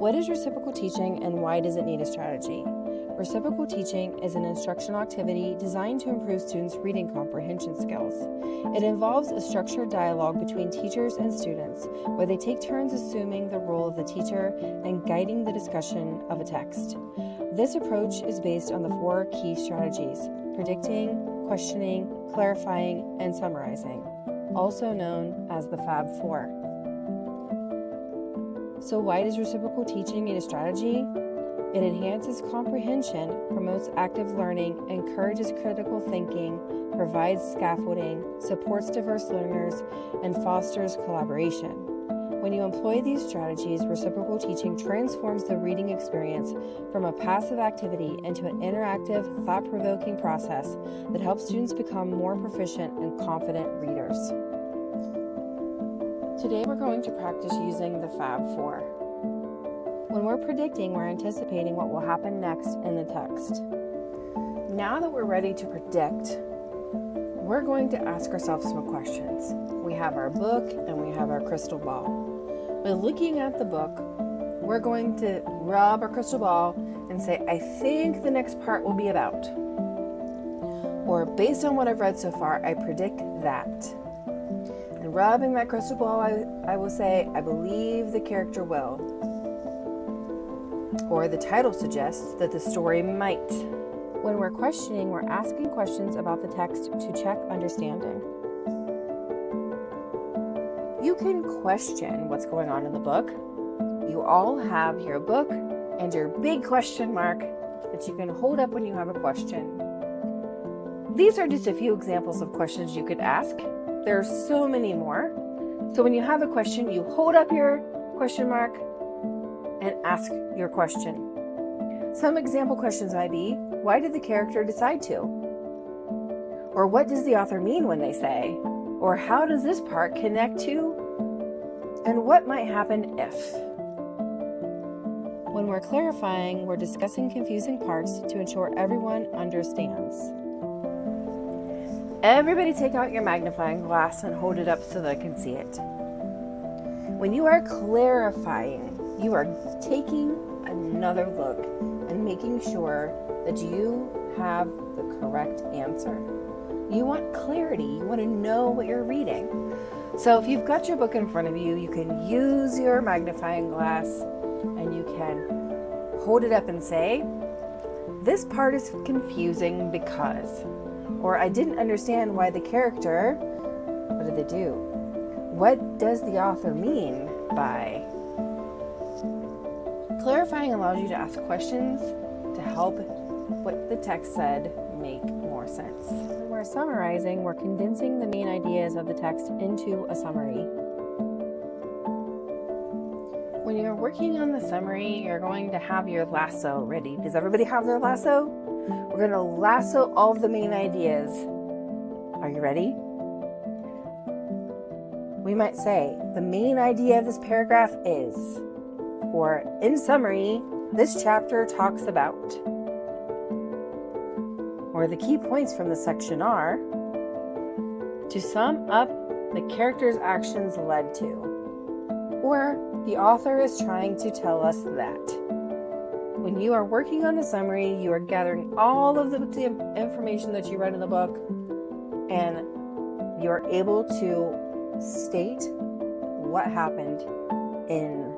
What is reciprocal teaching and why does it need a strategy? Reciprocal teaching is an instructional activity designed to improve students' reading comprehension skills. It involves a structured dialogue between teachers and students, where they take turns assuming the role of the teacher and guiding the discussion of a text. This approach is based on the 4 key strategies: predicting, questioning, clarifying, and summarizing, also known as the Fab 4. So why does reciprocal teaching need a strategy? It enhances comprehension, promotes active learning, encourages critical thinking, provides scaffolding, supports diverse learners, and fosters collaboration. When you employ these strategies, reciprocal teaching transforms the reading experience from a passive activity into an interactive, thought-provoking process that helps students become more proficient and confident readers. Today we're going to practice using the Fab 4. When we're predicting, we're anticipating what will happen next in the text. Now that we're ready to predict, we're going to ask ourselves some questions. We have our book and we have our crystal ball. By looking at the book, we're going to rub our crystal ball and say, I think the next part will be about. Or based on what I've read so far, I predict that. And rubbing that crystal ball, I will say, I believe the character will. Or the title suggests that the story might. When we're questioning, we're asking questions about the text to check understanding. You can question what's going on in the book. You all have your book and your big question mark that you can hold up when you have a question. These are just a few examples of questions you could ask. There are so many more. So when you have a question, you hold up your question mark and ask your question. Some example questions might be, why did the character decide to? Or what does the author mean when they say? Or how does this part connect to? And what might happen if? When we're clarifying, we're discussing confusing parts to ensure everyone understands. Everybody take out your magnifying glass and hold it up so that I can see it. When you are clarifying, you are taking another look and making sure that you have the correct answer. You want clarity. You want to know what you're reading. So if you've got your book in front of you, you can use your magnifying glass and you can hold it up and say, this part is confusing because, or I didn't understand why the character, what did they do? What does the author mean by? Clarifying allows you to ask questions to help what the text said make more sense. When we're summarizing, we're condensing the main ideas of the text into a summary. When you're working on the summary, you're going to have your lasso ready. Does everybody have their lasso? We're going to lasso all of the main ideas. Are you ready? We might say, the main idea of this paragraph is, or in summary, this chapter talks about. Or the key points from the section are, to sum up, the character's actions led to. Or the author is trying to tell us that. When you are working on a summary, you are gathering all of the information that you read in the book, and you're able to state what happened in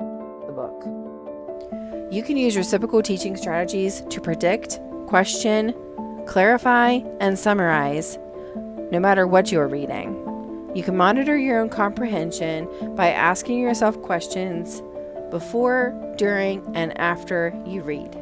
the book. You can use reciprocal teaching strategies to predict, question, clarify, and summarize, no matter what you are reading. You can monitor your own comprehension by asking yourself questions before, during, and after you read.